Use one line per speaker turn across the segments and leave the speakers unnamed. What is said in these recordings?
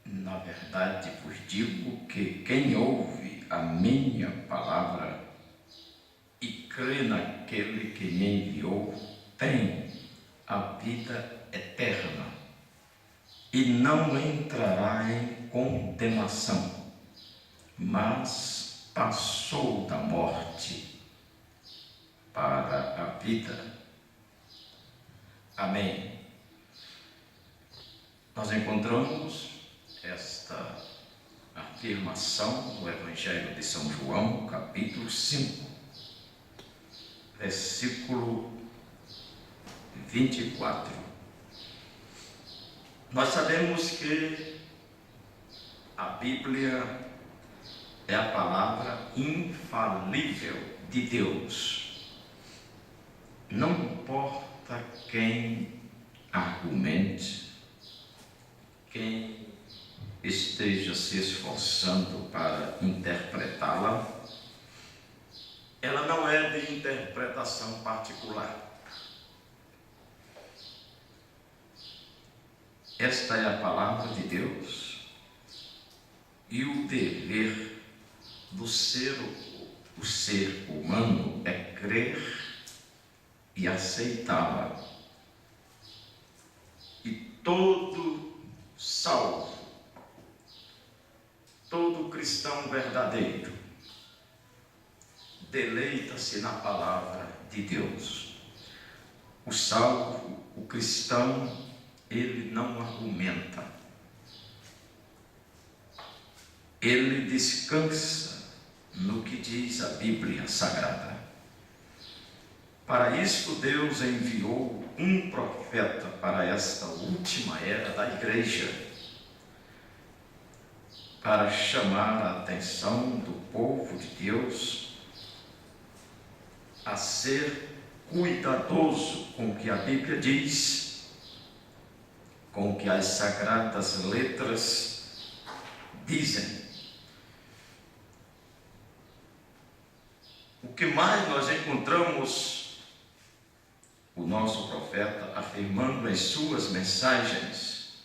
na verdade vos digo que quem ouve a minha palavra e crê naquele que me enviou tem a vida eterna e não entrará em condenação, mas passou da morte para a vida. Amém. Nós encontramos esta afirmação no Evangelho de São João, capítulo 5, versículo 24. Nós sabemos que a Bíblia é a palavra infalível de Deus. Não importa quem argumente, quem esteja se esforçando para interpretá-la, ela não é de interpretação particular. Esta é a palavra de Deus e o dever do ser humano é crer e aceitá-la. E todo salvo, todo cristão verdadeiro, deleita-se na palavra de Deus. O salvo, o cristão, ele não argumenta, ele descansa no que diz a Bíblia Sagrada. Para isso, Deus enviou um profeta para esta última era da igreja, para chamar a atenção do povo de Deus a ser cuidadoso com o que a Bíblia diz, com o que as sagradas letras dizem. O que mais nós encontramos o nosso profeta afirmando em suas mensagens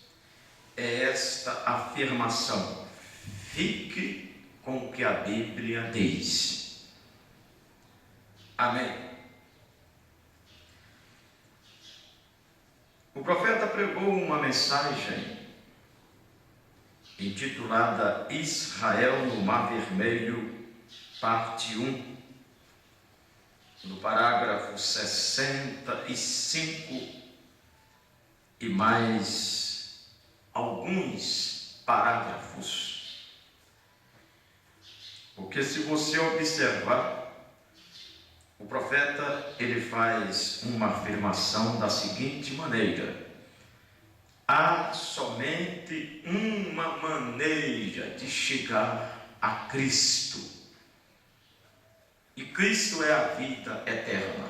é esta afirmação: fique com o que a Bíblia diz. Amém. O profeta pregou uma mensagem intitulada Israel no Mar Vermelho, parte 1, no parágrafo 65 e mais alguns parágrafos. Porque se você observar, o profeta ele faz uma afirmação da seguinte maneira: há somente uma maneira de chegar a Cristo. E Cristo é a vida eterna.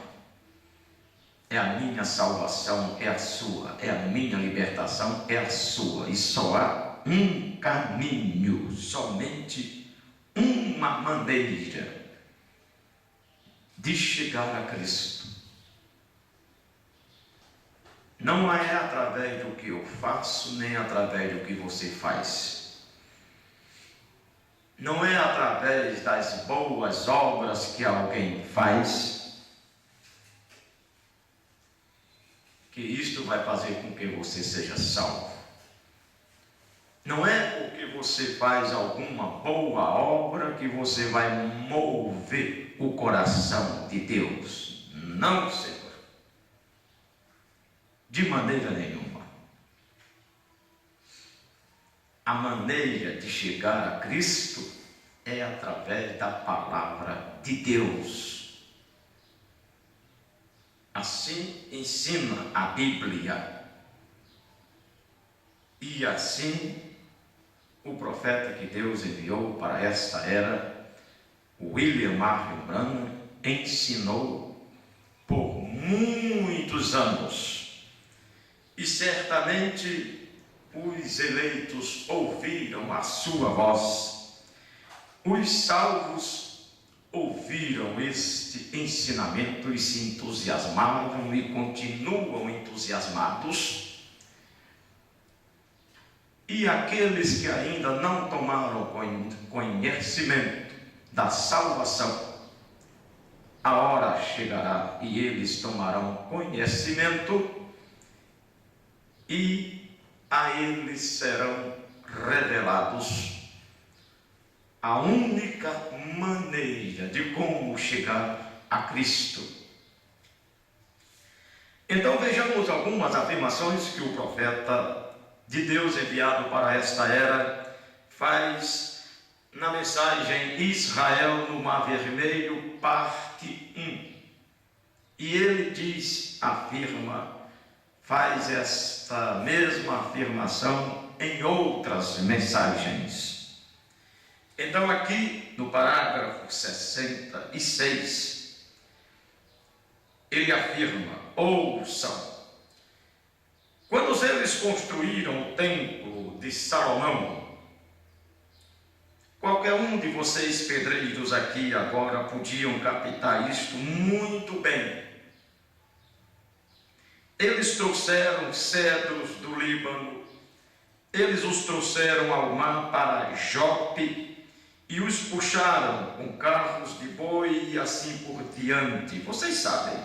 É a minha salvação, é a sua. É a minha libertação, é a sua. E só há um caminho, somente uma maneira de chegar a Cristo. Não é através do que eu faço, nem através do que você faz. Não é através das boas obras que alguém faz que isto vai fazer com que você seja salvo. Não é porque você faz alguma boa obra que você vai mover o coração de Deus. Não, Senhor. De maneira nenhuma. A maneira de chegar a Cristo é através da palavra de Deus. Assim ensina a Bíblia. E assim o profeta que Deus enviou para esta era, William Marion Branham, ensinou por muitos anos. E certamente os eleitos ouviram a sua voz. Os salvos ouviram este ensinamento e se entusiasmaram e continuam entusiasmados E aqueles que ainda não tomaram conhecimento da salvação, a hora chegará e eles tomarão conhecimento, e a eles serão revelados a única maneira de como chegar a Cristo. Então vejamos algumas afirmações que o profeta de Deus enviado para esta era faz na mensagem Israel no Mar Vermelho, parte 1. E ele diz, faz esta mesma afirmação em outras mensagens. Então aqui no parágrafo 66, ele afirma: ouçam, quando eles construíram o templo de Salomão, qualquer um de vocês pedreiros aqui agora podiam captar isto muito bem. Eles trouxeram cedros do Líbano, eles os trouxeram ao mar para Jope, e os puxaram com carros de boi e assim por diante. Vocês sabem.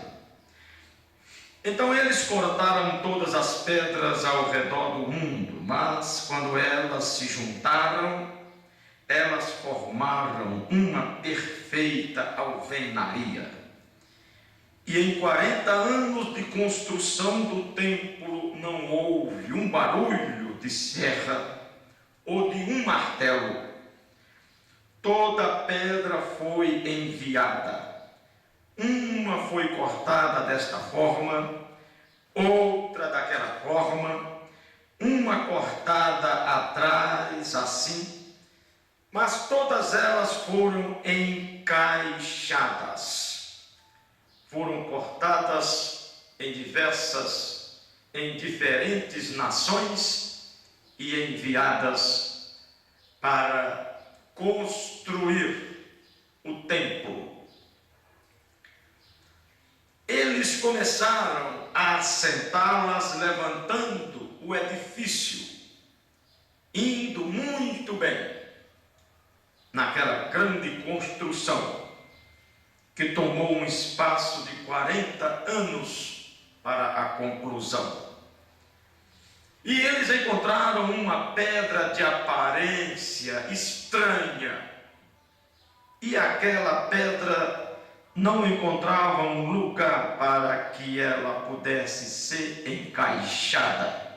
Então eles cortaram todas as pedras ao redor do mundo, mas quando elas se juntaram, elas formaram uma perfeita alvenaria. E em 40 anos de construção do templo não houve um barulho de serra ou de um martelo. Toda pedra foi enviada. Uma foi cortada desta forma, outra daquela forma, uma cortada atrás assim, mas todas elas foram encaixadas. Foram cortadas em diferentes nações e enviadas para construir o templo. Eles começaram a assentá-las, levantando o edifício, indo muito bem naquela grande construção que tomou um espaço de 40 anos para a conclusão. E eles encontraram uma pedra de aparência estranha, e aquela pedra não encontrava um lugar para que ela pudesse ser encaixada.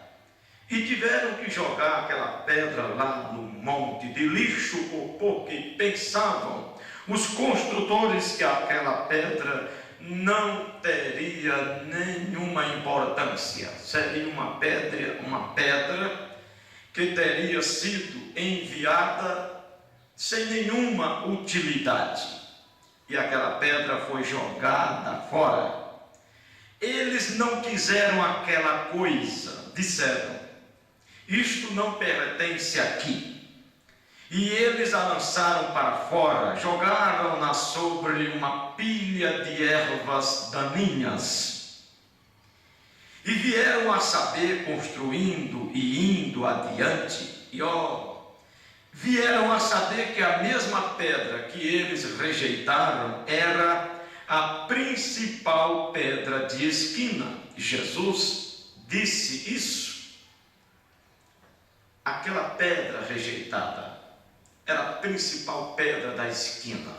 E tiveram que jogar aquela pedra lá no monte de lixo, porque pensavam os construtores que aquela pedra não teria nenhuma importância. Seria uma pedra que teria sido enviada sem nenhuma utilidade. E aquela pedra foi jogada fora. Eles não quiseram aquela coisa, disseram: isto não pertence aqui. E eles a lançaram para fora, jogaram-na sobre uma pilha de ervas daninhas. E vieram a saber, construindo e indo adiante, vieram a saber que a mesma pedra que eles rejeitaram era a principal pedra de esquina. Jesus disse isso. Aquela pedra rejeitada era a principal pedra da esquina.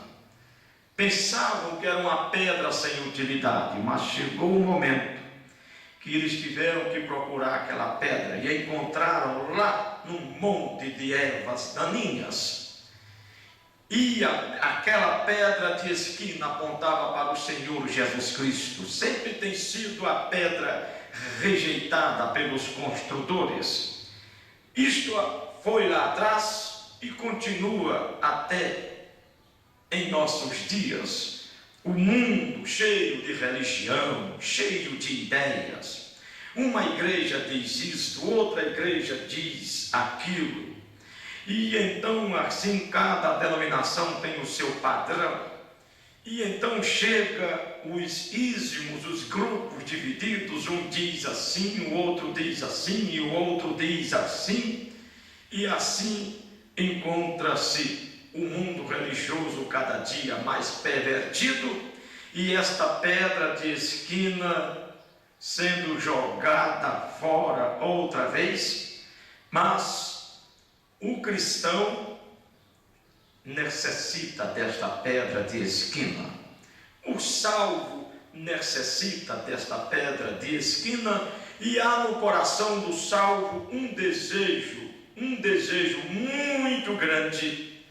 Pensavam que era uma pedra sem utilidade, mas chegou o momento que eles tiveram que procurar aquela pedra e encontraram lá num monte de ervas daninhas. E aquela pedra de esquina apontava para o Senhor Jesus Cristo. Sempre tem sido a pedra rejeitada pelos construtores. Isto foi lá atrás e continua até em nossos dias. O mundo cheio de religião, cheio de ideias. Uma igreja diz isto, outra igreja diz aquilo. E então assim cada denominação tem o seu padrão. E então chega os ismos, os grupos divididos, um diz assim, o outro diz assim e o outro diz assim. E assim encontra-se o mundo religioso cada dia mais pervertido, e esta pedra de esquina sendo jogada fora outra vez. Mas o cristão necessita desta pedra de esquina. O salvo necessita desta pedra de esquina, e há no coração do salvo um desejo muito grande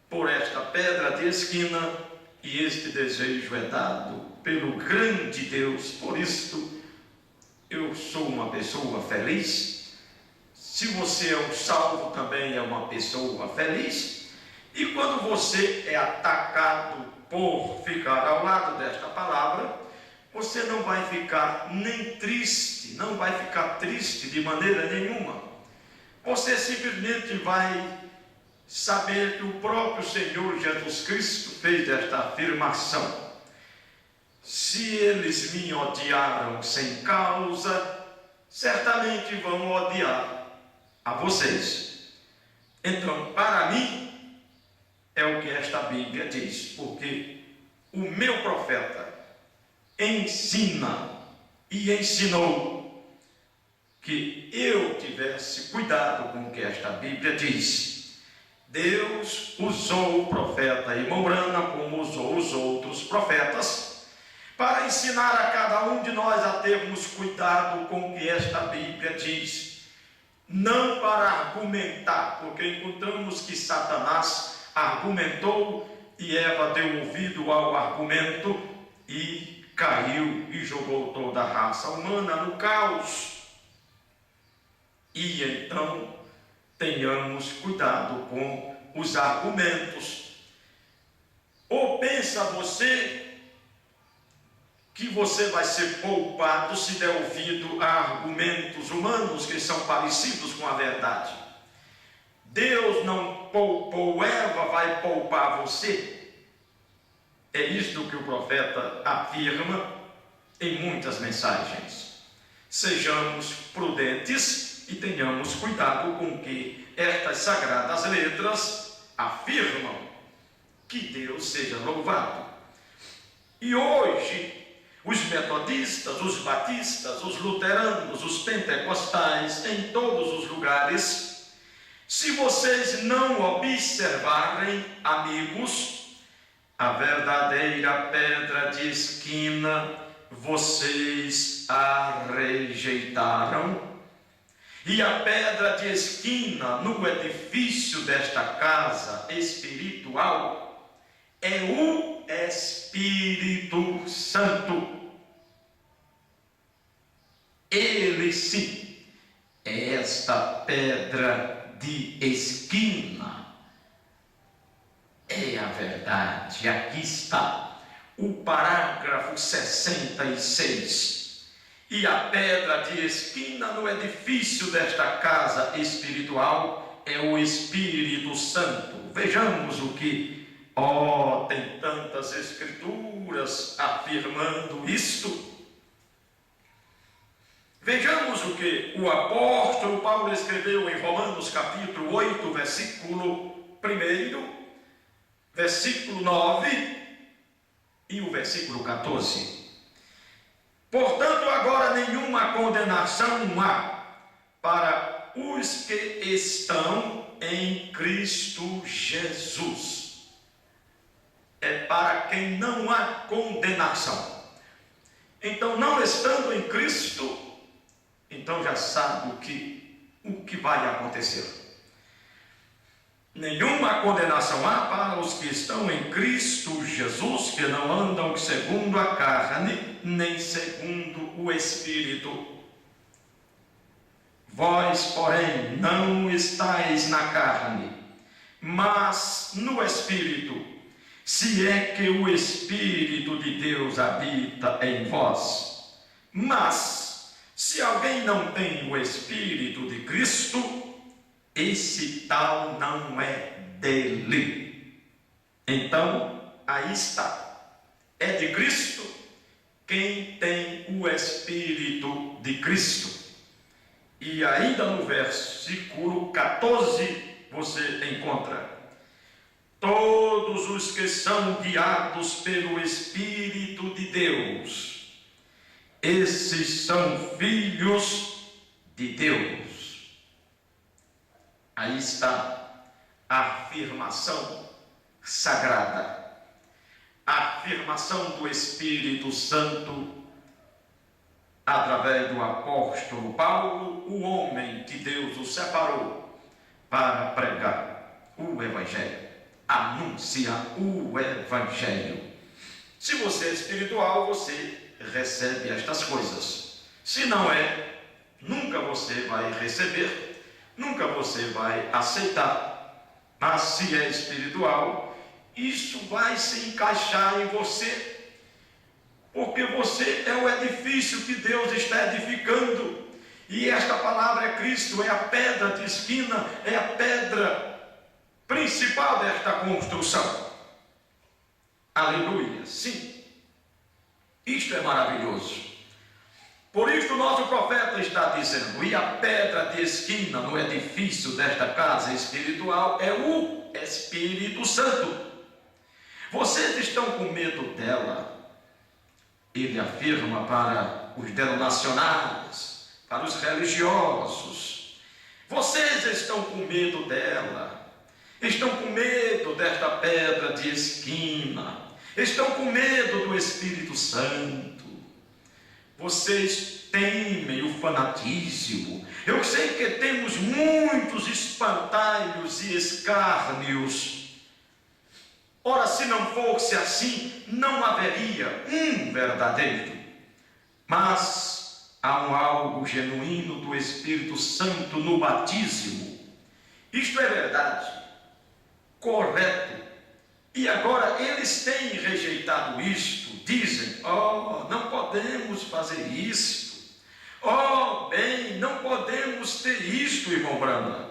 por esta pedra de esquina, e este desejo é dado pelo grande Deus. Por isto, eu sou uma pessoa feliz. Se você é um salvo, também é uma pessoa feliz. E quando você é atacado por ficar ao lado desta palavra, você não vai ficar nem triste, não vai ficar triste de maneira nenhuma. Você simplesmente vai saber que o próprio Senhor Jesus Cristo fez esta afirmação: se eles me odiaram sem causa, certamente vão odiar a vocês. Então, para mim, é o que esta Bíblia diz, porque o meu profeta ensina e ensinou que eu tivesse cuidado com o que esta Bíblia diz. Deus usou o profeta Irmão Brana, como usou os outros profetas, para ensinar a cada um de nós a termos cuidado com o que esta Bíblia diz. Não para argumentar, porque encontramos que Satanás argumentou e Eva deu ouvido ao argumento e caiu e jogou toda a raça humana no caos. E então tenhamos cuidado com os argumentos. Ou pensa você que você vai ser poupado se der ouvido a argumentos humanos que são parecidos com a verdade? Deus não poupou Eva, vai poupar você? É isto que o profeta afirma em muitas mensagens. Sejamos prudentes e tenhamos cuidado com o que estas sagradas letras afirmam. Que Deus seja louvado. E hoje, os metodistas, os batistas, os luteranos, os pentecostais, em todos os lugares, se vocês não observarem, amigos, a verdadeira pedra de esquina, vocês a rejeitaram. E a pedra de esquina no edifício desta casa espiritual é o Espírito Santo. Ele sim é esta pedra de esquina. É a verdade. Aqui está o parágrafo 66. E a pedra de esquina no edifício desta casa espiritual é o Espírito Santo. Vejamos o que, tem tantas escrituras afirmando isto. Vejamos o que o apóstolo Paulo escreveu em Romanos capítulo 8, versículo 1, versículo 9 e o versículo 14. Portanto, agora nenhuma condenação há para os que estão em Cristo Jesus. É para quem não há condenação. Então, não estando em Cristo, então já sabe o que vai acontecer. Nenhuma condenação há para os que estão em Cristo Jesus, que não andam segundo a carne, nem segundo o Espírito. Vós, porém, não estáis na carne, mas no Espírito, se é que o Espírito de Deus habita em vós. Mas, se alguém não tem o Espírito de Cristo, esse tal não é dele. Então, aí está. É de Cristo quem tem o Espírito de Cristo. E ainda no versículo 14 você encontra: todos os que são guiados pelo Espírito de Deus, esses são filhos de Deus. Aí está a afirmação sagrada, a afirmação do Espírito Santo através do apóstolo Paulo, o homem que Deus o separou para pregar o Evangelho, anunciar o Evangelho. Se você é espiritual, você recebe estas coisas. Se não é, nunca você vai receber, nunca você vai aceitar. Mas se é espiritual, isso vai se encaixar em você, porque você é o edifício que Deus está edificando, e esta palavra é Cristo, é a pedra de esquina, é a pedra principal desta construção. Aleluia, sim, isto é maravilhoso. Por isso o nosso profeta está dizendo: e a pedra de esquina no edifício desta casa espiritual é o Espírito Santo. Vocês estão com medo dela? Ele afirma para os denominacionais, para os religiosos: vocês estão com medo dela, estão com medo desta pedra de esquina, estão com medo do Espírito Santo, vocês temem o fanatismo. Eu sei que temos muitos espantalhos e escárnios. Ora, se não fosse assim, não haveria um verdadeiro. Mas há algo genuíno do Espírito Santo no batismo. Isto é verdade, correto. E agora eles têm rejeitado isto. Dizem: oh, não podemos fazer isto. Oh, bem, não podemos ter isto, irmão Branham.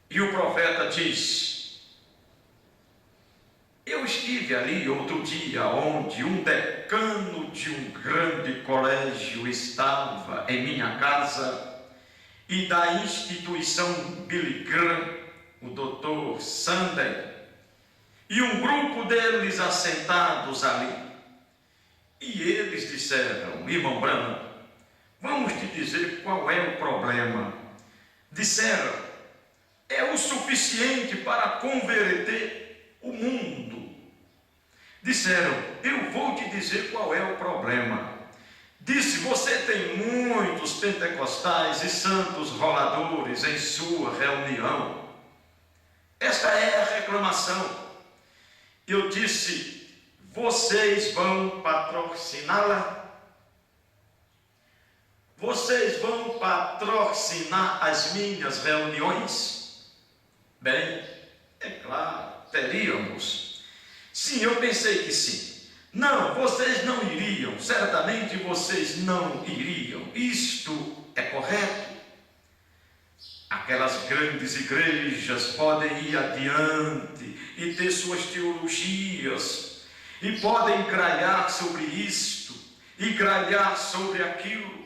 E o profeta diz: eu estive ali outro dia, onde um decano de um grande colégio estava em minha casa, e da instituição Billy Graham, o Dr. Sunday, e um grupo deles assentados ali. E eles disseram: irmão Branham, vamos te dizer qual é o problema. Disseram: é o suficiente para converter o mundo. Disseram: eu vou te dizer qual é o problema. Disse: você tem muitos pentecostais e santos roladores em sua reunião. Esta é a reclamação. Eu disse: vocês vão patrociná-la? Vocês vão patrocinar as minhas reuniões? Bem, é claro, teríamos. Sim, eu pensei que sim. Não, vocês não iriam, certamente vocês não iriam. Isto é correto. Aquelas grandes igrejas podem ir adiante e ter suas teologias, e podem gralhar sobre isto, e gralhar sobre aquilo,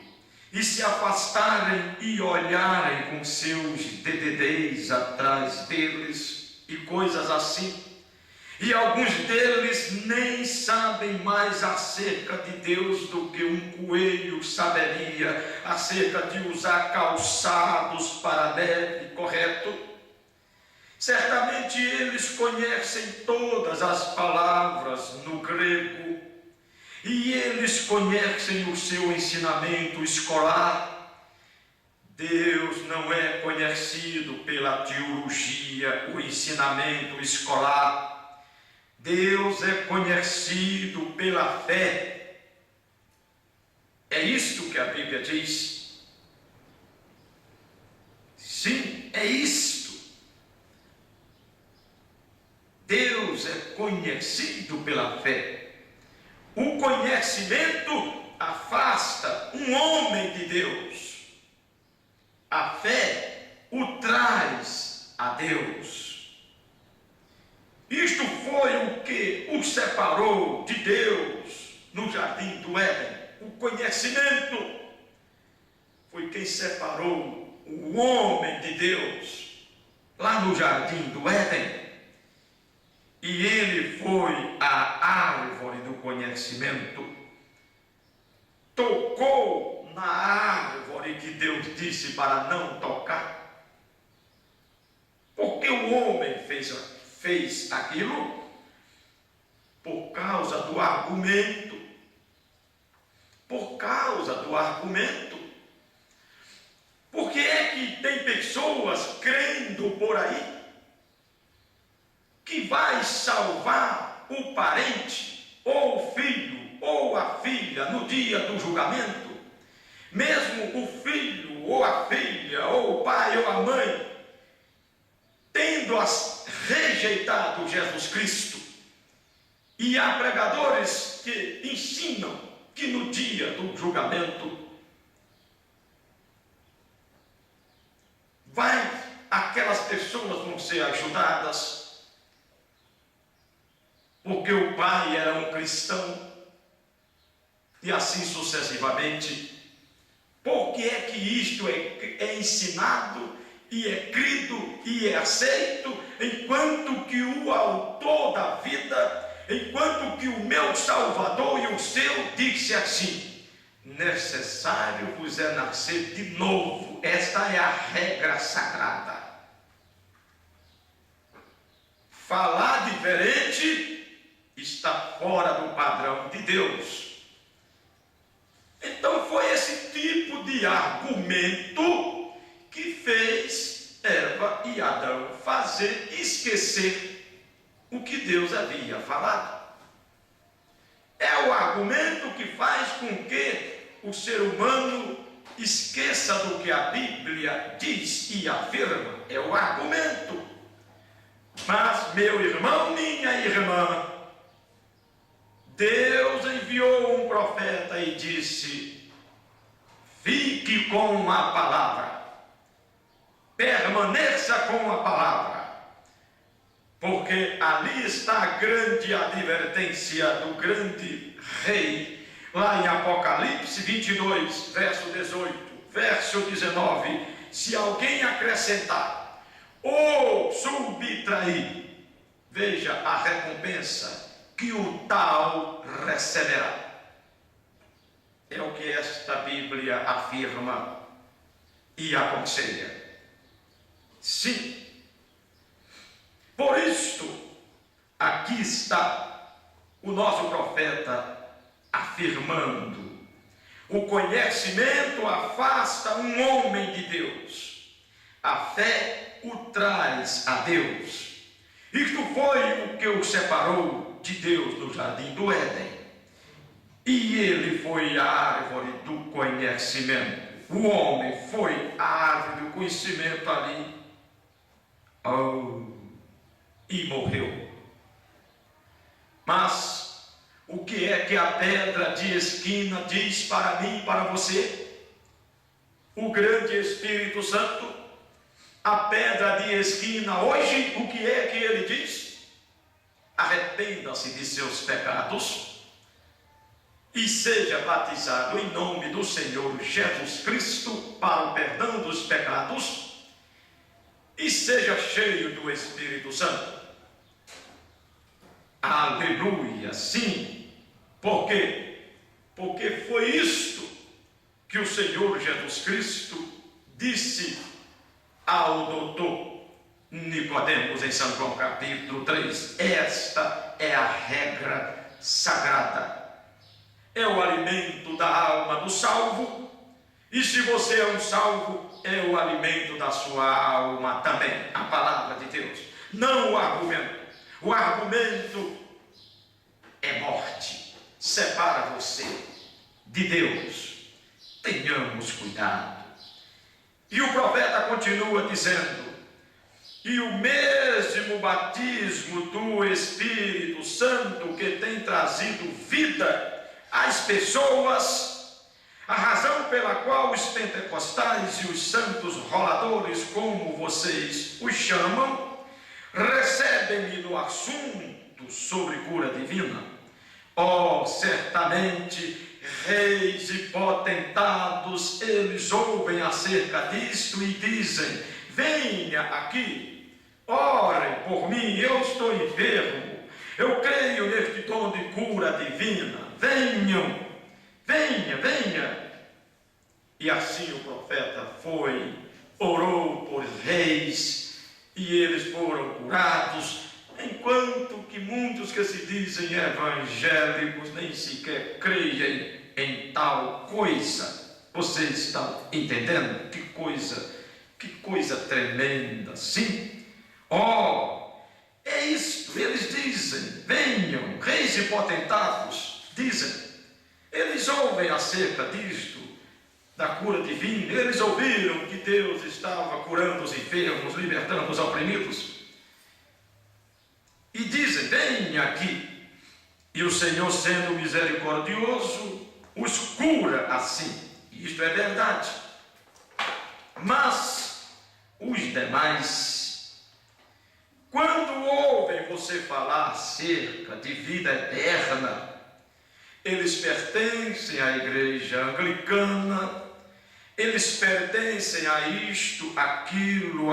e se afastarem e olharem com seus DDDs atrás deles, e coisas assim. E alguns deles nem sabem mais acerca de Deus do que um coelho saberia acerca de usar calçados para a neve, correto? Certamente eles conhecem todas as palavras no grego, e eles conhecem o seu ensinamento escolar. Deus não é conhecido pela teologia, o ensinamento escolar. Deus é conhecido pela fé. É isto que a Bíblia diz. Sim, é isto. Deus é conhecido pela fé. O conhecimento afasta um homem de Deus. A fé o traz a Deus. Isto foi o que o separou de Deus no jardim do Éden, o conhecimento. foi quem separou o homem de Deus lá no jardim do Éden. E ele foi à árvore do conhecimento, tocou na árvore que Deus disse para não tocar. Porque o homem fez aquilo? Por causa do argumento. Por causa do argumento. Porque é que tem pessoas crendo por aí que vai salvar o parente, ou o filho, ou a filha no dia do julgamento, mesmo o filho, ou a filha, ou o pai, ou a mãe, tendo rejeitado Jesus Cristo. E há pregadores que ensinam que no dia do julgamento aquelas pessoas vão ser ajudadas, porque o pai era um cristão, e assim sucessivamente. Por que é que isto é ensinado, e é crido, e é aceito, enquanto que o autor da vida, enquanto que o meu Salvador e o seu disse assim: necessário vos é nascer de novo. Esta é a regra sagrada. Falar diferente está fora do padrão de Deus. Então foi esse tipo de argumento que fez Eva e Adão esquecer o que Deus havia falado. É o argumento que faz com que o ser humano esqueça do que a Bíblia diz e afirma. É o argumento. Mas, meu irmão, minha irmã, Deus enviou um profeta e disse: fique com a palavra, permaneça com a palavra, porque ali está a grande advertência do grande rei, lá em Apocalipse 22, verso 18, verso 19: se alguém acrescentar ou subtrair, veja a recompensa que o tal receberá. É o que esta Bíblia afirma e aconselha. Sim. Por isto, aqui está o nosso profeta afirmando: o conhecimento afasta um homem de Deus, a fé o traz a Deus. Isto foi o que o separou de Deus no jardim do Éden. E ele foi a árvore do conhecimento. O homem foi a árvore do conhecimento ali. E morreu. Mas o que é que a pedra de esquina diz para mim e para você? O grande Espírito Santo, a pedra de esquina hoje, o que é que ele diz? Arrependa-se de seus pecados e seja batizado em nome do Senhor Jesus Cristo para o perdão dos pecados e seja cheio do Espírito Santo. Aleluia, sim. Por quê? Porque foi isto que o Senhor Jesus Cristo disse ao doutor Nicodemos em São João capítulo 3. Esta é a regra sagrada. É o alimento da alma do salvo. E se você é um salvo, é o alimento da sua alma também. A palavra de Deus, não o argumento. O argumento é morte, separa você de Deus. Tenhamos cuidado. E o profeta continua dizendo: e o mesmo batismo do Espírito Santo que tem trazido vida às pessoas, a razão pela qual os pentecostais e os santos roladores, como vocês os chamam, recebem no assunto sobre cura divina, certamente reis e potentados, eles ouvem acerca disto e dizem: venha aqui, orem por mim, eu estou enfermo, eu creio neste dom de cura divina, venham, venha. E assim o profeta foi, orou por reis, e eles foram curados, enquanto que muitos que se dizem evangélicos nem sequer creem em tal coisa. Vocês estão entendendo? Que coisa tremenda, sim? É isto, eles dizem: venham, reis e potentados, dizem, eles ouvem acerca disto, da cura divina, eles ouviram que Deus estava curando os enfermos, libertando os oprimidos, e dizem: venha aqui. E o Senhor, sendo misericordioso, os cura assim. Isto é verdade. Mas os demais, quando ouvem você falar acerca de vida eterna, eles pertencem à igreja anglicana, eles pertencem a isto, aquilo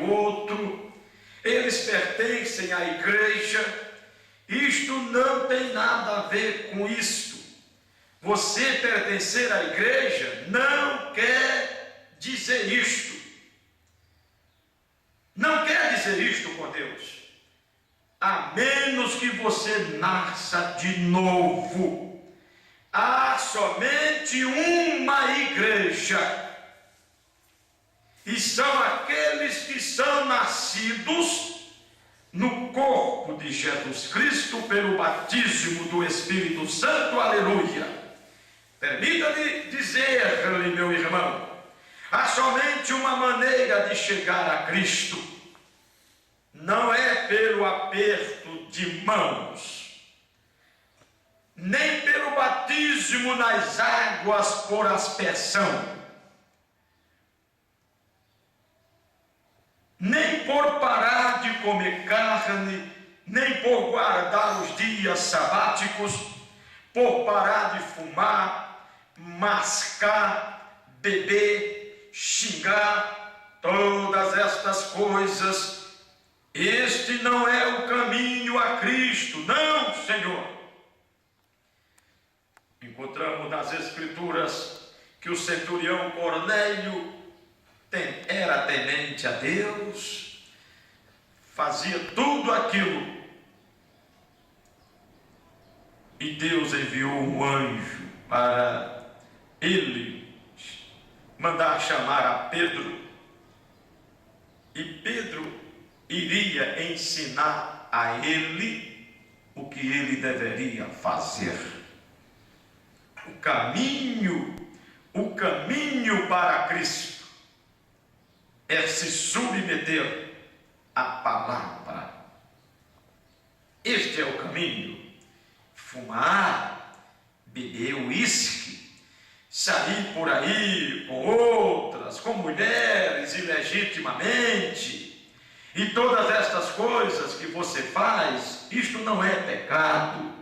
outro, eles pertencem à igreja. Isto não tem nada a ver com isto. Você pertencer à igreja não quer dizer isto. Não quer dizer isto com Deus, a menos que você nasça de novo. Há somente uma igreja, e são aqueles que são nascidos no corpo de Jesus Cristo pelo batismo do Espírito Santo. Aleluia! Permita-me dizer-lhe, meu irmão, há somente uma maneira de chegar a Cristo. Não é pelo aperto de mãos, nem pelo batismo nas águas por aspersão, nem por parar de comer carne, nem por guardar os dias sabáticos, por parar de fumar, mascar, beber, xingar, todas estas coisas. Este não é o caminho a Cristo, não, Senhor. Encontramos nas Escrituras que o centurião Cornélio era temente a Deus, fazia tudo aquilo, e Deus enviou um anjo para ele mandar chamar a Pedro, e Pedro iria ensinar a ele o que ele deveria fazer. O caminho para Cristo é se submeter à palavra. Este é o caminho. Fumar, beber uísque, sair por aí com outras, com mulheres ilegitimamente, e todas estas coisas que você faz, isto não é pecado.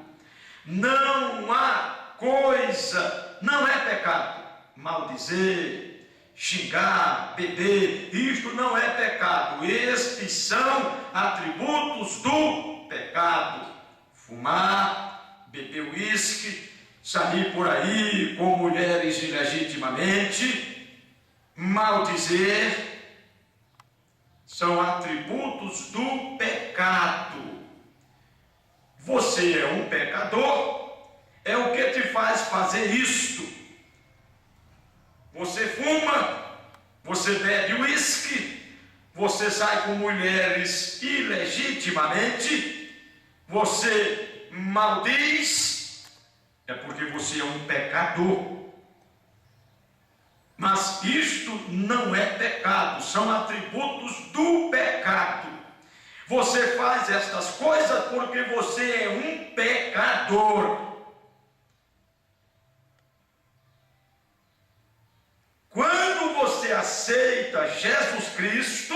Não há coisa, não é pecado. Maldizer, xingar, beber, isto não é pecado. Estes são atributos do pecado. Fumar, beber uísque, sair por aí com mulheres ilegitimamente, maldizer, são atributos do pecado. Você é um pecador, é o que te faz fazer isto. Você fuma, você bebe uísque, você sai com mulheres ilegitimamente, você maldiz, é porque você é um pecador. Mas isto não é pecado, são atributos do pecado. Você faz estas coisas porque você é um pecador. Quando você aceita Jesus Cristo,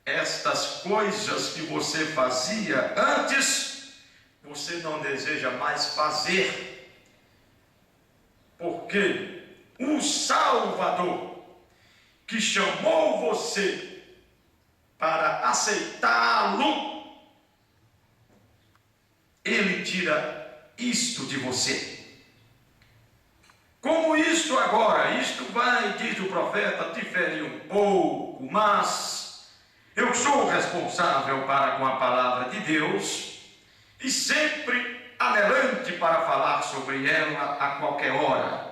estas coisas que você fazia antes, você não deseja mais fazer, porque o Salvador que chamou você para aceitá-lo, ele tira isto de você. Como isto agora, isto vai, diz o profeta, diferir um pouco, mas eu sou responsável para com a palavra de Deus e sempre anelante para falar sobre ela a qualquer hora.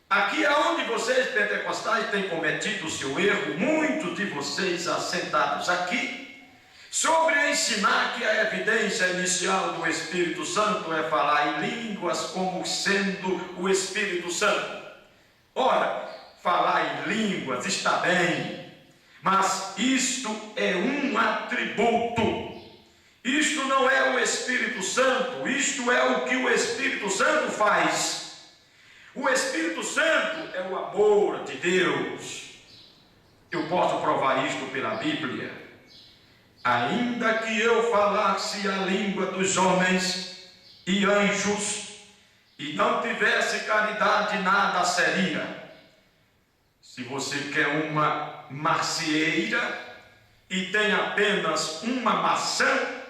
Aqui é onde vocês pentecostais têm cometido o seu erro, muitos de vocês assentados aqui, sobre ensinar que a evidência inicial do Espírito Santo é falar em línguas como sendo o Espírito Santo. Ora, falar em línguas está bem, mas isto é um atributo. Isto não é o Espírito Santo, isto é o que o Espírito Santo faz. O Espírito Santo é o amor de Deus. Eu posso provar isto pela Bíblia. Ainda que eu falasse a língua dos homens e anjos, e não tivesse caridade, nada seria. Se você quer uma macieira e tem apenas uma maçã,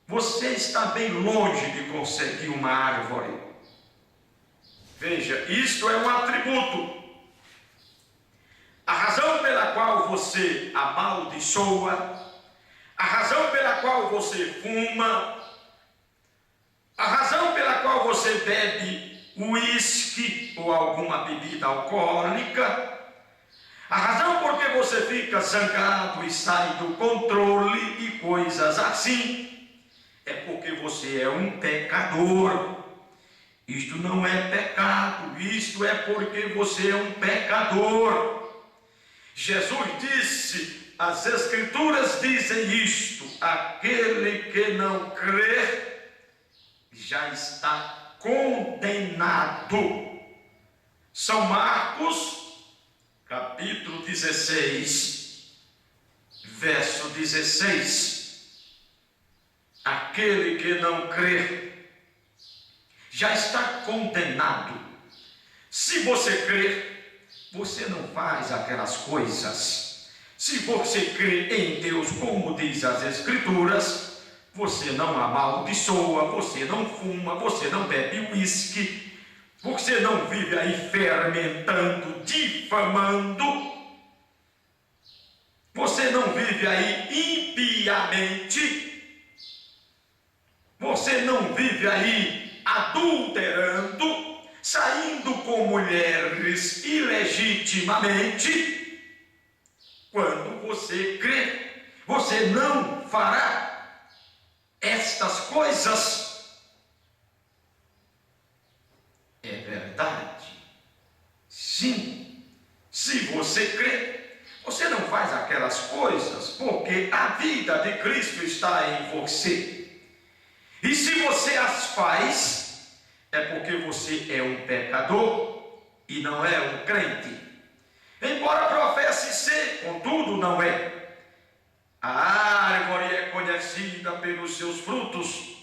você está bem longe de conseguir uma árvore. Veja, isto é um atributo. A razão pela qual você amaldiçoa, a razão pela qual você fuma, a razão pela qual você bebe uísque ou alguma bebida alcoólica, a razão por que você fica zangado e sai do controle e coisas assim, é porque você é um pecador. Isto não é pecado, isto é porque você é um pecador. Jesus disse, as Escrituras dizem isto: aquele que não crê já está condenado. São Marcos, capítulo 16, verso 16. Aquele que não crê já está condenado. Se você crê, você não faz aquelas coisas. Se você crê em Deus, como diz as Escrituras, você não amaldiçoa, você não fuma, você não bebe uísque, você não vive aí fermentando, difamando, você não vive aí impiamente, você não vive aí adulterando, saindo com mulheres ilegitimamente. Quando você crê, você não fará estas coisas. É verdade? Sim. Se você crê, você não faz aquelas coisas porque a vida de Cristo está em você. E se você as faz, é porque você é um pecador e não é um crente. Embora professe ser, contudo não é. A árvore é conhecida pelos seus frutos.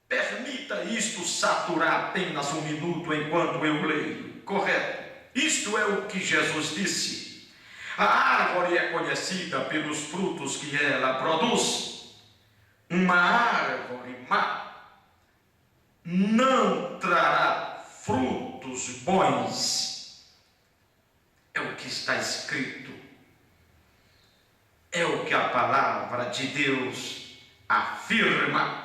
Permita isto saturar apenas um minuto enquanto eu leio. Correto? Isto é o que Jesus disse. A árvore é conhecida pelos frutos que ela produz. Uma árvore má não trará frutos bons. É o que está escrito, é o que a palavra de Deus afirma.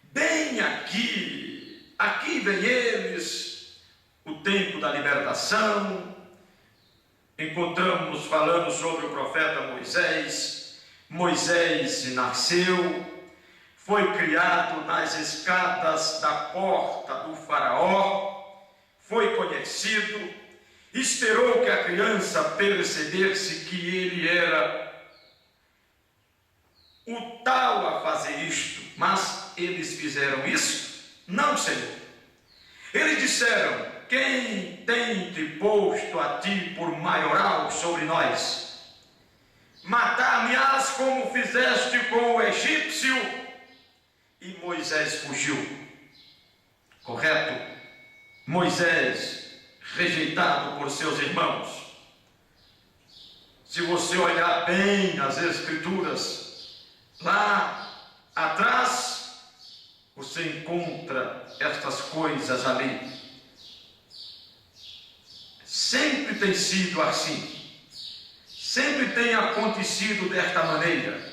Bem aqui vem eles, o tempo da libertação. Encontramos falando sobre o profeta Moisés. Moisés nasceu, foi criado nas escadas da porta do faraó, foi conhecido, esperou que a criança percebesse que ele era o tal a fazer isto, mas eles fizeram isso? Não, Senhor. Eles disseram: quem tem te posto a ti por maioral sobre nós? matar-me-ás como fizeste com o egípcio. E Moisés fugiu. Correto? Moisés, rejeitado por seus irmãos. Se você olhar bem nas Escrituras, lá atrás, você encontra estas coisas ali. Sempre tem sido assim. Sempre tem acontecido desta maneira.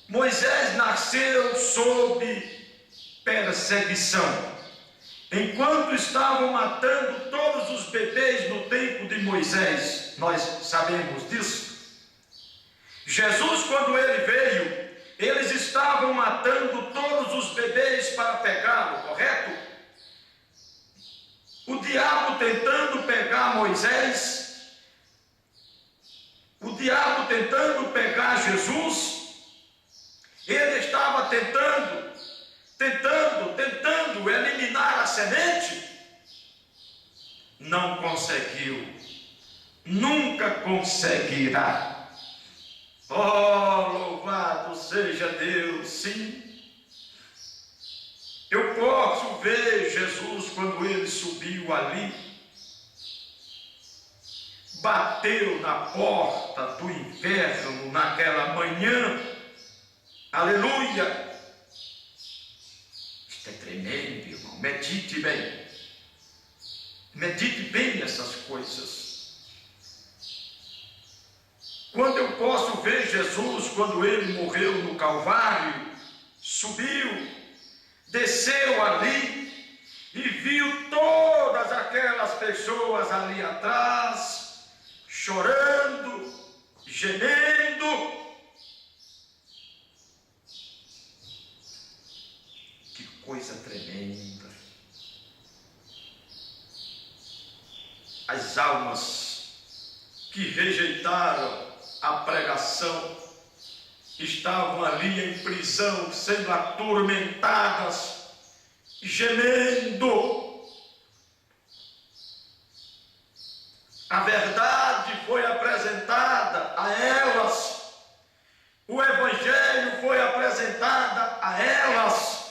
Moisés nasceu sob perseguição. Enquanto estavam matando todos os bebês no tempo de Moisés, nós sabemos disso. Jesus, quando ele veio, eles estavam matando todos os bebês para pegá-lo, correto? O diabo tentando pegar Moisés, o diabo tentando pegar Jesus, ele estava tentando eliminar a semente. Não conseguiu, nunca conseguirá. Oh, louvado seja Deus. Sim, eu posso ver Jesus quando ele subiu ali, bateu na porta do inferno naquela manhã. Aleluia! Isto é tremendo, irmão. Medite bem. Medite bem nessas coisas. Quando eu posso ver Jesus, quando ele morreu no Calvário, subiu, desceu ali e viu todas aquelas pessoas ali atrás, chorando, gemendo. Que coisa tremenda. As almas que rejeitaram a pregação estavam ali em prisão, sendo atormentadas, gemendo. A verdade foi apresentada a elas, o evangelho foi apresentado a elas.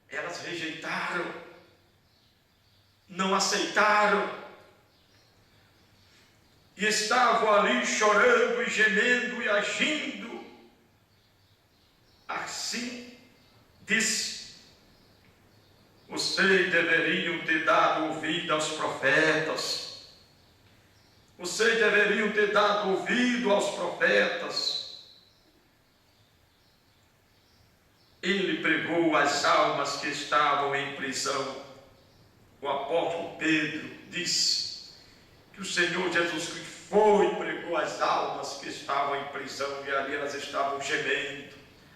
Elas rejeitaram, não aceitaram, e estavam ali chorando e gemendo e agindo. Assim disse: vocês deveriam ter dado ouvido aos profetas, vocês deveriam ter dado ouvido aos profetas. Ele pregou as almas que estavam em prisão. O apóstolo Pedro disse que o Senhor Jesus Cristo foi e pregou as almas que estavam em prisão, e ali elas estavam gemendo,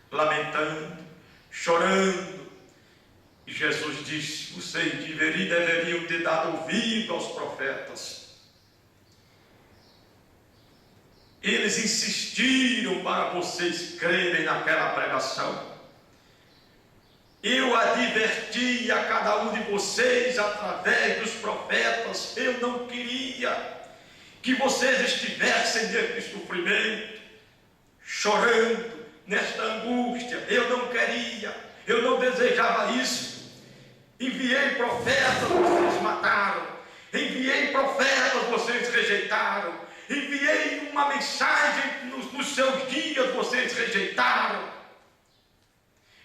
lamentando, chorando. E Jesus disse: vocês deveriam ter dado ouvido aos profetas. Eles insistiram para vocês crerem naquela pregação. Eu adverti a cada um de vocês através dos profetas. Eu não queria que vocês estivessem nesse sofrimento, chorando, nesta angústia. Eu não queria, eu não desejava isso. Enviei profetas, vocês mataram. Enviei profetas, vocês rejeitaram. Enviei uma mensagem nos seus dias, vocês rejeitaram.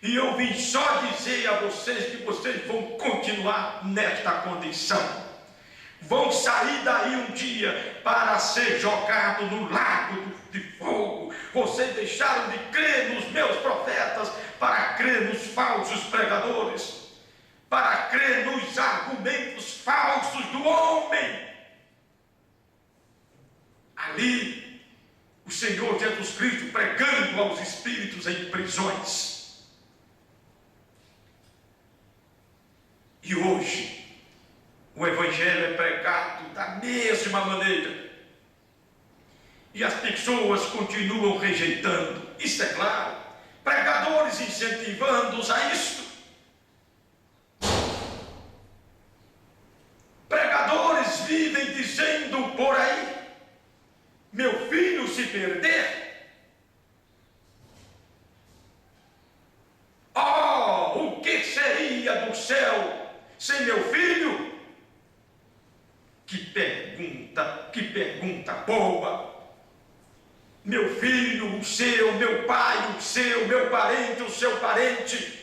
E eu vim só dizer a vocês que vocês vão continuar nesta condição. Vão sair daí um dia para ser jogado no lago de fogo. Vocês deixaram de crer nos meus profetas para crer nos falsos pregadores, para crer nos argumentos falsos do homem. Ali, o Senhor Jesus Cristo pregando aos espíritos em prisões. E hoje, o Evangelho é pregado da mesma maneira. E as pessoas continuam rejeitando. Isso é claro. Pregadores incentivando-os a isto. Pregadores vivem dizendo por aí meu filho se perder, o que seria do céu sem meu filho? Que pergunta boa! Meu filho, o seu, meu pai, o seu, meu parente, o seu parente.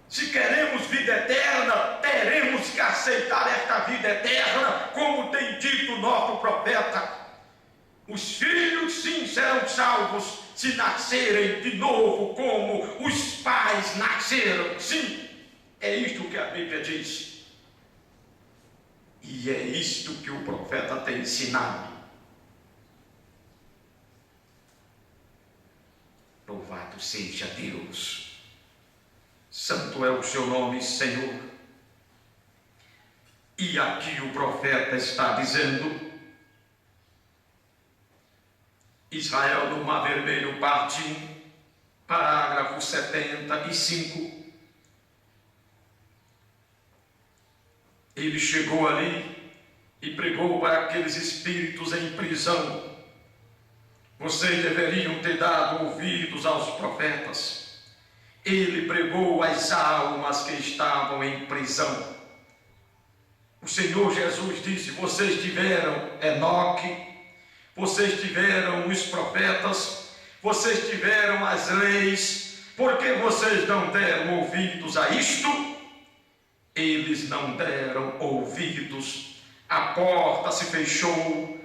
Se queremos vida eterna, teremos que aceitar esta vida eterna, como tem dito o nosso profeta. Os filhos, sim, serão salvos se nascerem de novo como os pais nasceram. Sim, é isto que a Bíblia diz. E é isto que o profeta tem ensinado. Louvado seja Deus. Santo é o seu nome, Senhor. E aqui o profeta está dizendo: Israel no Mar Vermelho, parte 1, parágrafo 75. Ele chegou ali e pregou para aqueles espíritos em prisão: vocês deveriam ter dado ouvidos aos profetas. Ele pregou às almas que estavam em prisão. O Senhor Jesus disse: vocês tiveram Enoque, vocês tiveram os profetas, vocês tiveram as leis, por que vocês não deram ouvidos a isto? Eles não deram ouvidos. A porta se fechou,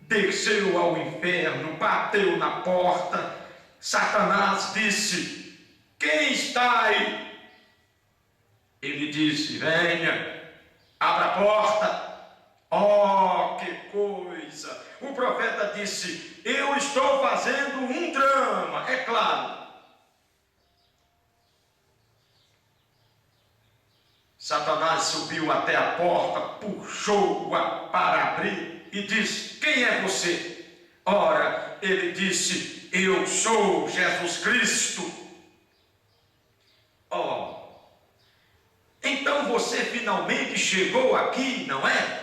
desceu ao inferno, bateu na porta. Satanás disse: quem está aí? Ele disse: venha, abra a porta. Oh, que coisa! O profeta disse: eu estou fazendo um drama. É claro. Satanás subiu até a porta, puxou-a para abrir e disse: quem é você? Ora, ele disse: eu sou Jesus Cristo. Então você finalmente chegou aqui, não é?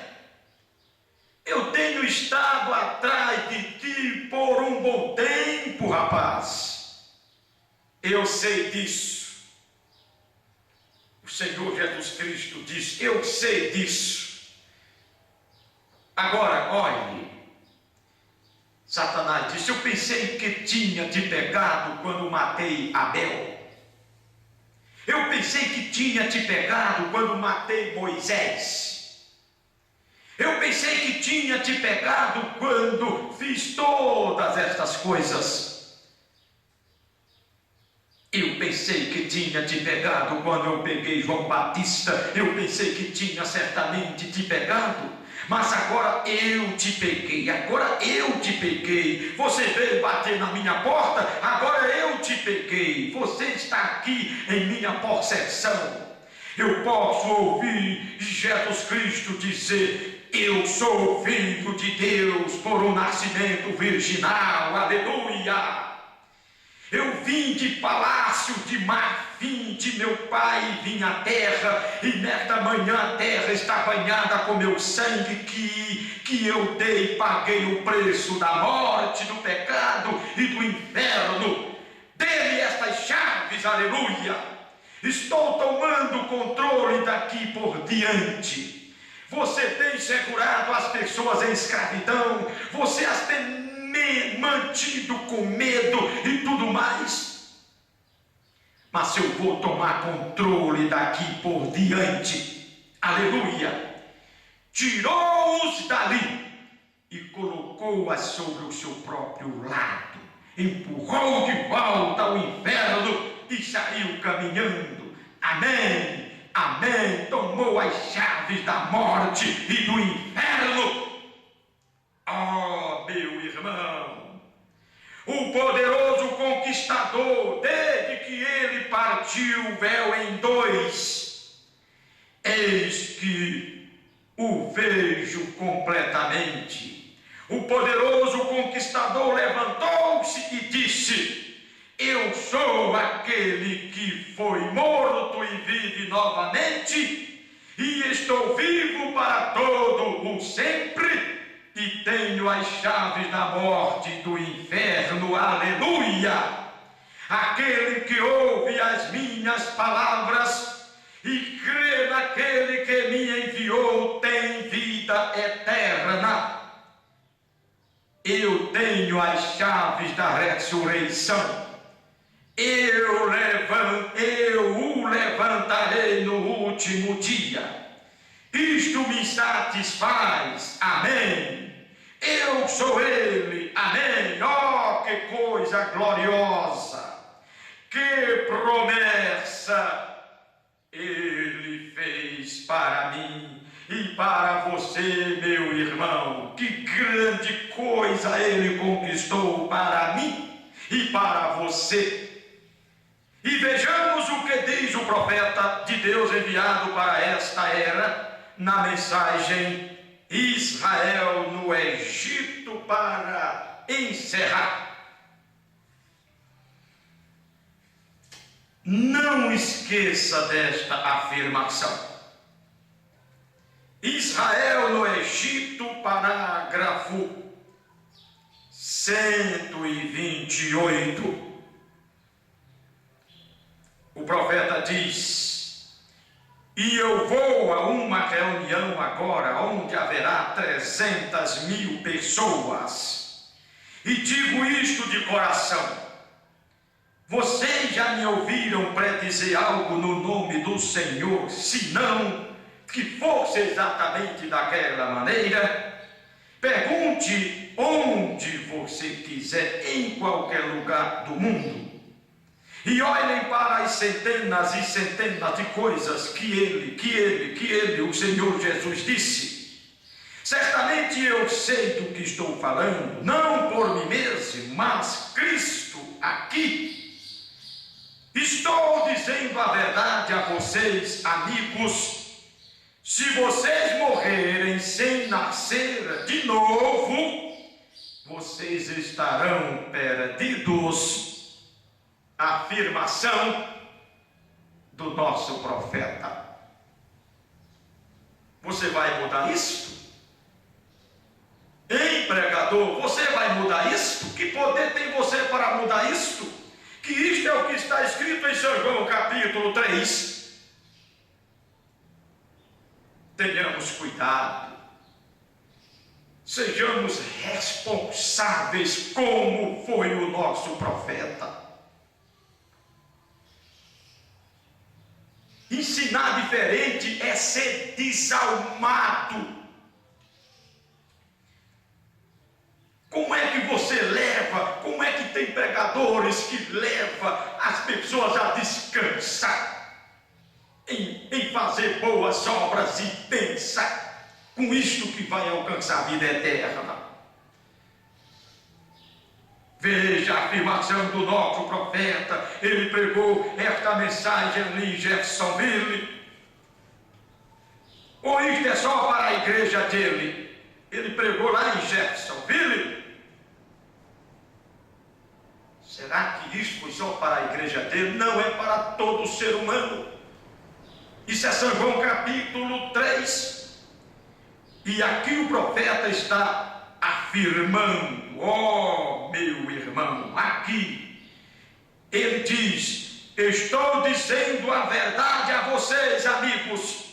Eu tenho estado atrás de ti por um bom tempo, rapaz. Eu sei disso. O Senhor Jesus Cristo diz: eu sei disso. Agora, olhe, Satanás disse: eu pensei que tinha te pegado quando matei Abel. Eu pensei que tinha te pegado quando matei Moisés. Eu pensei que tinha te pegado quando fiz todas estas coisas. Eu pensei que tinha te pegado quando eu peguei João Batista. Eu pensei que tinha certamente te pegado. Mas agora eu te peguei, agora eu te peguei. Você veio bater na minha porta, agora eu te peguei. Você está aqui em minha possessão. Eu posso ouvir Jesus Cristo dizer: eu sou filho de Deus por um nascimento virginal. Aleluia! Eu vim de palácio de marfim de meu pai, vim à terra, e nesta manhã a terra está banhada com meu sangue que eu dei, paguei o preço da morte, do pecado e do inferno. Dê-me estas chaves, aleluia! Estou tomando o controle daqui por diante. Você tem segurado as pessoas em escravidão, você as tem mantido com medo e tudo mais. Mas eu vou tomar controle daqui por diante. Aleluia! Tirou-os dali e colocou-as sobre o seu próprio lado, empurrou de volta ao inferno e saiu caminhando. Amém, amém. Tomou as chaves da morte e do inferno. Oh, meu irmão, o poderoso conquistador, desde que ele partiu o véu em dois, eis que o vejo completamente. O poderoso conquistador levantou-se e disse: eu sou aquele que foi morto e vive novamente, e estou vivo para todo o sempre, e e tenho as chaves da morte e do inferno. Aleluia! Aquele que ouve as minhas palavras e crê naquele que me enviou tem vida eterna. Eu tenho as chaves da ressurreição. Eu o levantarei no último dia. Isto me satisfaz. Amém. Eu sou Ele. Amém. Oh, que coisa gloriosa. Que promessa Ele fez para mim e para você, meu irmão. Que grande coisa Ele conquistou para mim e para você. E vejamos o que diz o profeta de Deus enviado para esta era, na mensagem Israel no Egito, para encerrar. Não esqueça desta afirmação. Israel no Egito, parágrafo 128. O profeta diz: e eu vou a uma reunião agora, onde haverá 300.000 pessoas, e digo isto de coração. Vocês já me ouviram predizer algo no nome do Senhor, se não que fosse exatamente daquela maneira? Pergunte onde você quiser, em qualquer lugar do mundo, e olhem para as centenas e centenas de coisas que ele, o Senhor Jesus disse. Certamente eu sei do que estou falando, não por mim mesmo, mas Cristo aqui. Estou dizendo a verdade a vocês, amigos. Se vocês morrerem sem nascer de novo, vocês estarão perdidos. Afirmação do nosso profeta. Você vai mudar isto? Hein, pregador, você vai mudar isto? Que poder tem você para mudar isto? Que isto é o que está escrito em São João capítulo 3. Tenhamos cuidado. Sejamos responsáveis como foi o nosso profeta. Ensinar diferente é ser desalmado. Como é que você leva? Como é que tem pregadores que levam as pessoas a descansar em fazer boas obras e pensar com isto que vai alcançar a vida eterna? Veja a afirmação do nosso profeta. Ele pregou esta mensagem ali em Jeffersonville. Ou isto é só para a igreja dele? Ele pregou lá em Jeffersonville. Será que isso foi só para a igreja dele? Não, é para todo ser humano. Isso é São João capítulo 3. E aqui o profeta está afirmando, ó meu irmão, aqui ele diz: estou dizendo a verdade a vocês, amigos.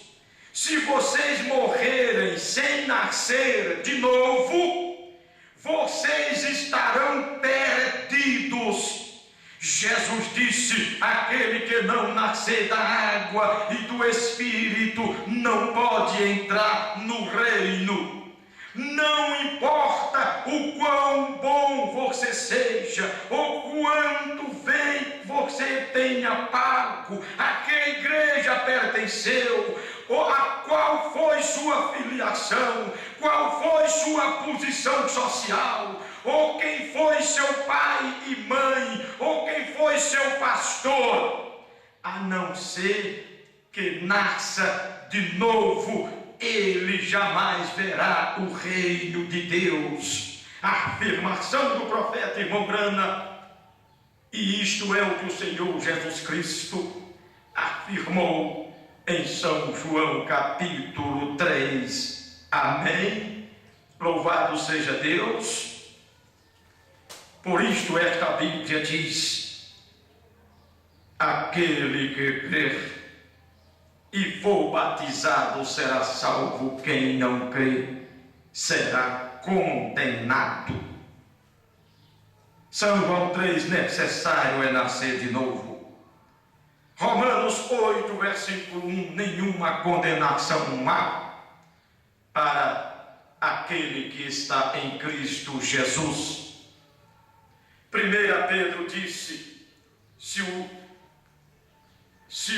Se vocês morrerem sem nascer de novo, vocês estarão perdidos. Jesus disse: aquele que não nascer da água e do Espírito não pode entrar no reino. Não importa o quão bom você seja, ou quanto bem você tenha pago, a que igreja pertenceu, ou a qual foi sua filiação, qual foi sua posição social, ou quem foi seu pai e mãe, ou quem foi seu pastor, a não ser que nasça de novo, ele jamais verá o reino de Deus. A afirmação do profeta, irmão Grana, e isto é o que o Senhor Jesus Cristo afirmou em São João capítulo 3. Amém? Louvado seja Deus. Por isto esta Bíblia diz: aquele que crer e for batizado será salvo, quem não crer será condenado. São João 3, necessário é nascer de novo. Romanos 8, versículo 1, nenhuma condenação há para aquele que está em Cristo Jesus. 1 Pedro disse: se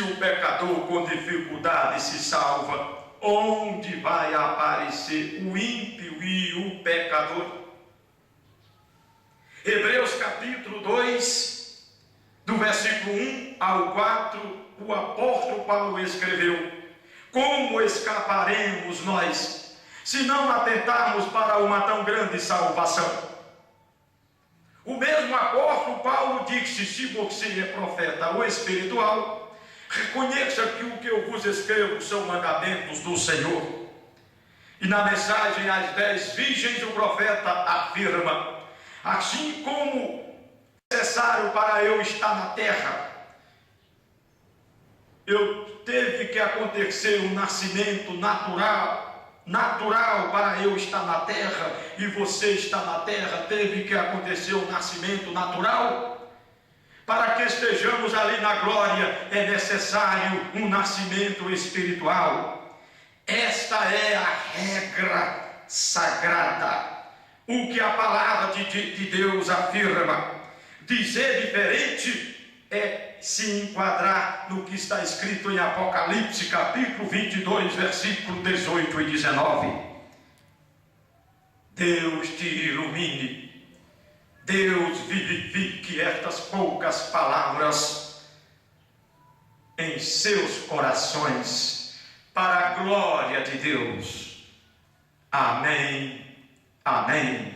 o pecador com dificuldade se salva, onde vai aparecer o ímpio e o pecador? Hebreus capítulo 2, do versículo 1 ao 4, o apóstolo Paulo escreveu: como escaparemos nós, se não atentarmos para uma tão grande salvação? O mesmo apóstolo Paulo disse: se você é profeta ou espiritual, reconheça que o que eu vos escrevo são mandamentos do Senhor. E na mensagem às 10 virgens, o profeta afirma: assim como necessário para eu estar na terra, teve que acontecer um nascimento natural para eu estar na terra, e você está na terra, teve que acontecer um nascimento natural. Para que estejamos ali na glória, é necessário um nascimento espiritual. Esta é a regra sagrada. O que a palavra de Deus afirma. Dizer diferente é se enquadrar no que está escrito em Apocalipse, capítulo 22, versículo 18 e 19. Deus te ilumine. Deus vivifique estas poucas palavras em seus corações, para a glória de Deus. Amém. Amém.